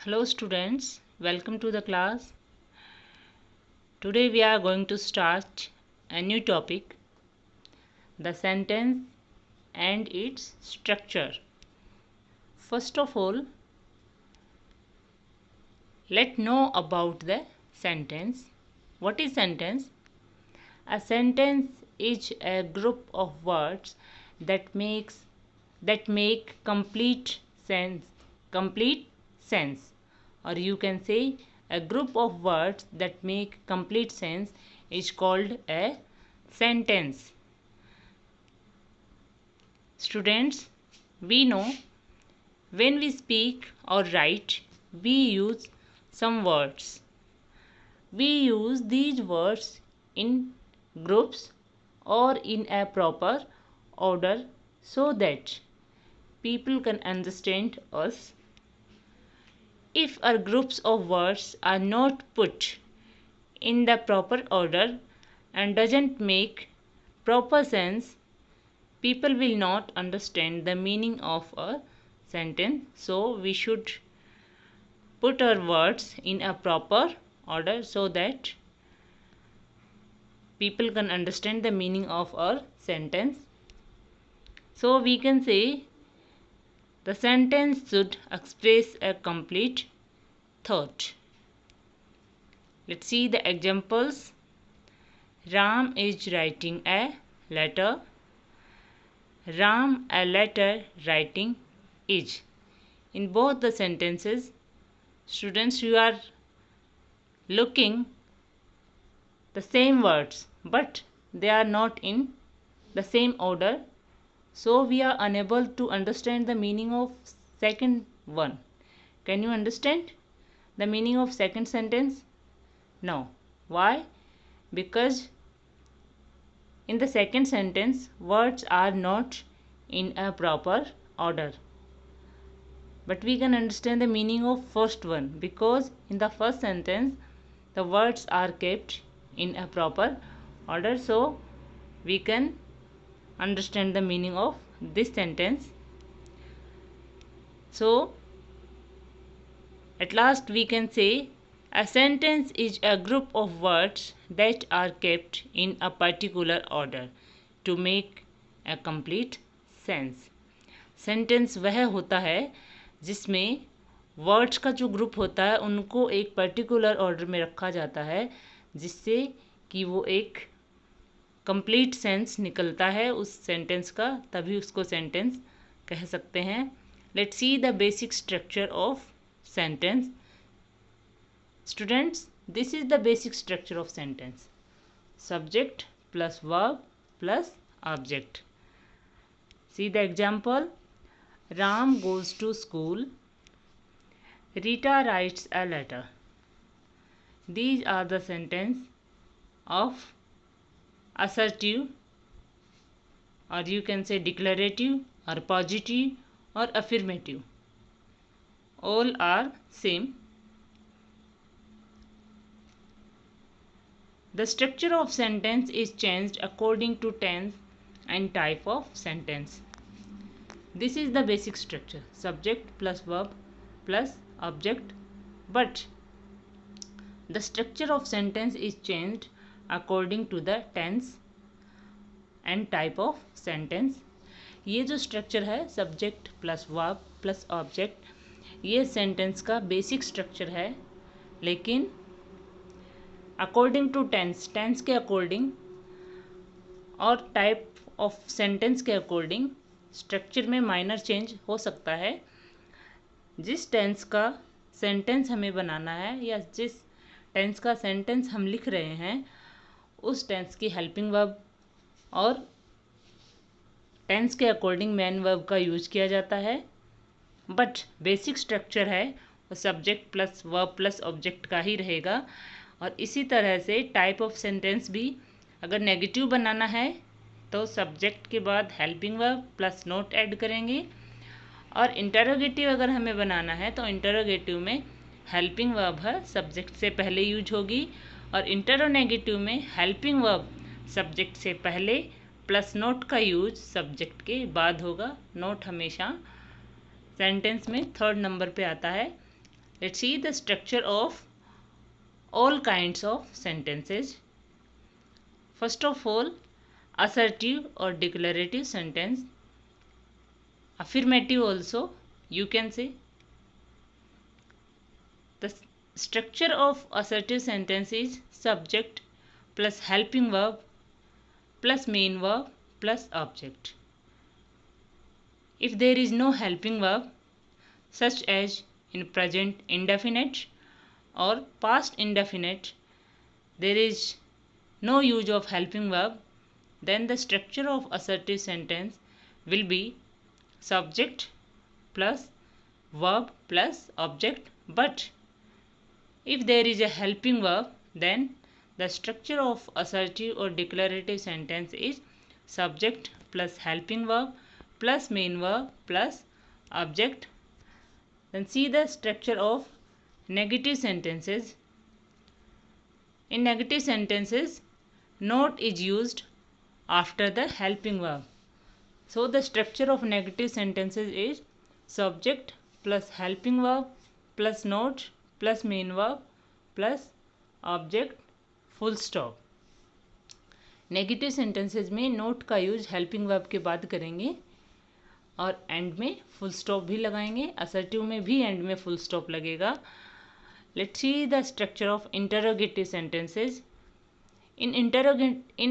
Hello students, welcome to the class. Today we are going to start a new topic, the sentence and its structure. First of all, let's know about the sentence. What is sentence? A sentence is a group of words that make complete sense, or you can say a group of words that make complete sense is called a sentence. Students, we know when we speak or write, we use some words. We use these words in groups or in a proper order so that people can understand us. If our groups of words are not put in the proper order and doesn't make proper sense, people will not understand the meaning of a sentence. So we should put our words in a proper order so that people can understand the meaning of our sentence. So we can say the sentence should express a complete thought. Let's see the examples. Ram is writing a letter. Ram a letter writing is. In both the sentences, students, you are looking the same words, but they are not in the same order. So we are unable to understand the meaning of second one. Can you understand the meaning of second sentence? No. Why? Because in the second sentence, words are not in a proper order. But we can understand the meaning of first one because in the first sentence, the words are kept in a proper order. So we can understand the meaning of this sentence. So at last we can say a sentence is a group of words that are kept in a particular order to make a complete sense. Sentence वह होता है जिसमें words का जो group होता है उनको एक पर्टिकुलर ऑर्डर में रखा जाता है जिससे कि वो एक कंप्लीट सेंस निकलता है उस सेंटेंस का, तभी उसको सेंटेंस कह सकते हैं. Let's see the basic structure of sentence. Students, this is the basic structure of sentence. Subject plus verb plus object. See the example. Ram goes to school. Rita writes a letter. These are the sentence of assertive, or you can say declarative or positive or affirmative. All are same. The structure of sentence is changed according to tense and type of sentence. This is the basic structure, subject plus verb plus object, but the structure of sentence is changed according to the tense and type of sentence. ये जो structure है subject plus verb plus object, ये sentence का basic structure है, लेकिन according to tense के according और type of sentence के अकॉर्डिंग स्ट्रक्चर में माइनर चेंज हो सकता है. जिस टेंस का सेंटेंस हमें बनाना है या जिस टेंस का सेंटेंस हम लिख रहे हैं उस टेंस की हेल्पिंग वर्ब और टेंस के अकॉर्डिंग मेन वर्ब का यूज किया जाता है. बट बेसिक स्ट्रक्चर है वो subject plus verb plus object का ही रहेगा. और इसी तरह से टाइप ऑफ सेंटेंस भी अगर नेगेटिव बनाना है तो सब्जेक्ट के बाद helping verb plus note add करेंगे, और इंटरोगेटिव अगर हमें बनाना है तो इंटरोगेटिव में हेल्पिंग वर्ब है सब्जेक्ट से पहले यूज होगी, और इंटरोनेगेटिव में हेल्पिंग वर्ब सब्जेक्ट से पहले प्लस नोट का यूज सब्जेक्ट के बाद होगा. नोट हमेशा सेंटेंस में थर्ड नंबर पे आता है. Let's see the structure of all kinds of sentences. First of all, assertive or declarative sentence. Affirmative also you can say. The structure of assertive sentence is subject plus helping verb plus main verb plus object. If there is no helping verb, such as in present indefinite or past indefinite, there is no use of helping verb, then the structure of assertive sentence will be subject plus verb plus object. But if there is a helping verb, then the structure of assertive or declarative sentence is subject plus helping verb plus main verb plus object. Then see the structure of negative sentences. In negative sentences, not is used after the helping verb. So the structure of negative sentences is subject plus helping verb plus not plus main verb plus object full stop. Negative sentences में note का use helping verb के बाद करेंगे और and में full stop भी लगाएंगे. Assertive में भी एंड में फुल स्टॉप लगेगा. Let's see the structure of interrogative sentences. In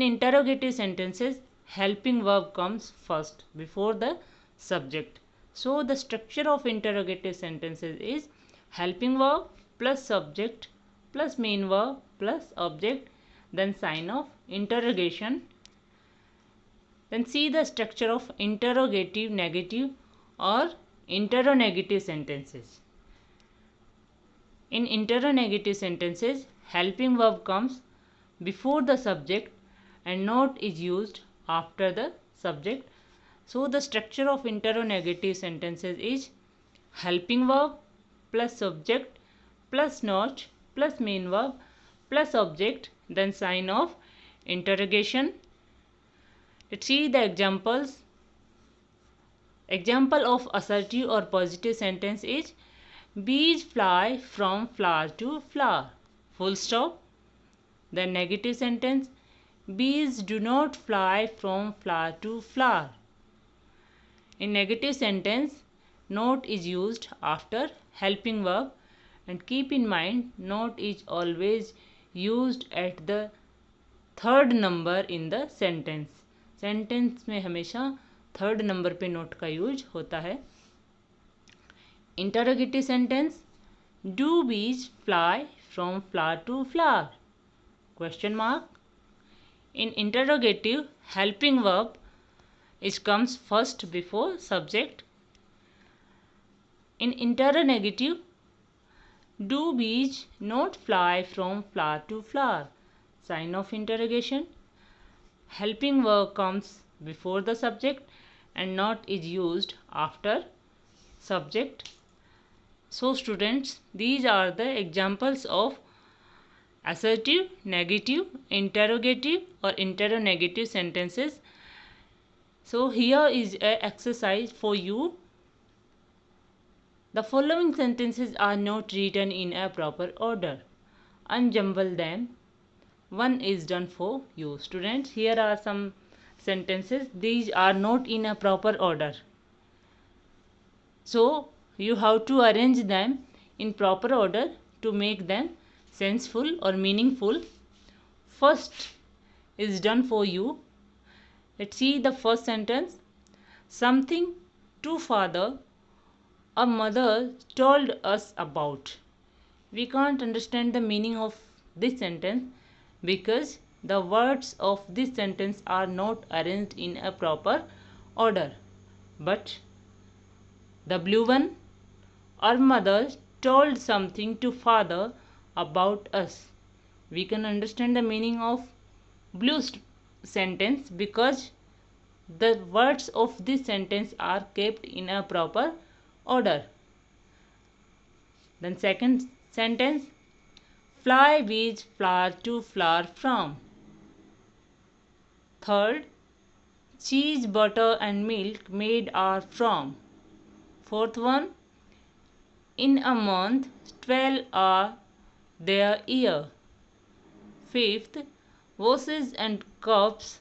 interrogative sentences helping verb comes first before the subject. So the structure of interrogative sentences is helping verb plus subject plus main verb plus object, then sign of interrogation. Then see the structure of interrogative negative or interrogative sentences. In interrogative sentences, helping verb comes before the subject and not is used after the subject. So the structure of interrogative sentences is helping verb plus subject plus not plus main verb plus object, then sign of interrogation. Let's see the examples. Example of assertive or positive sentence is bees fly from flower to flower. Full stop. The negative sentence, bees do not fly from flower to flower. In negative sentence, not is used after helping verb, and keep in mind not is always used at the third number in the sentence. Sentence में हमेशा third number पे note का use होता है. Interrogative sentence, do bees fly from flower to flower? Question mark. In interrogative, helping verb comes first before subject. In interrogative, do bees not fly from flower to flower? Sign of interrogation. Helping verb comes before the subject and not is used after subject. So students, these are the examples of assertive, negative, interrogative or interrogative sentences. So here is an exercise for you. The following sentences are not written in a proper order. Unjumble them. One is done for you. Students, here are some sentences. These are not in a proper order. So you have to arrange them in proper order to make them senseful or meaningful. First is done for you. Let's see the first sentence. Something to father or mother told us about. We can't understand the meaning of this sentence because the words of this sentence are not arranged in a proper order. But the blue one, our mother told something to father about us. We can understand the meaning of blue sentence because the words of this sentence are kept in a proper order. Then second sentence, fly bees flower to flower from. Third, cheese, butter and milk made are from. Fourth one, In a month, 12 are their year. Fifth, vases and cups.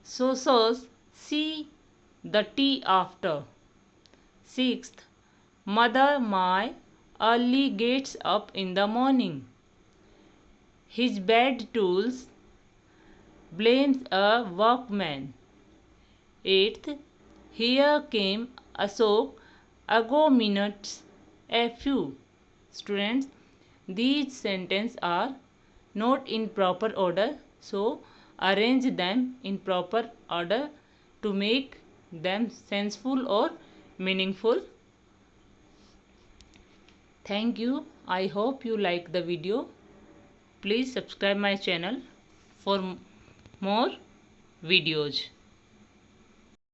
Saucers, see the tea after. Sixth, mother my early gets up in the morning. His bed tools blames a workman. Eighth, here came Ashok ago minutes a few. Students, these sentences are not in proper order, so arrange them in proper order to make them senseful or meaningful. Thank you. I hope you like the video. Please subscribe my channel for more videos.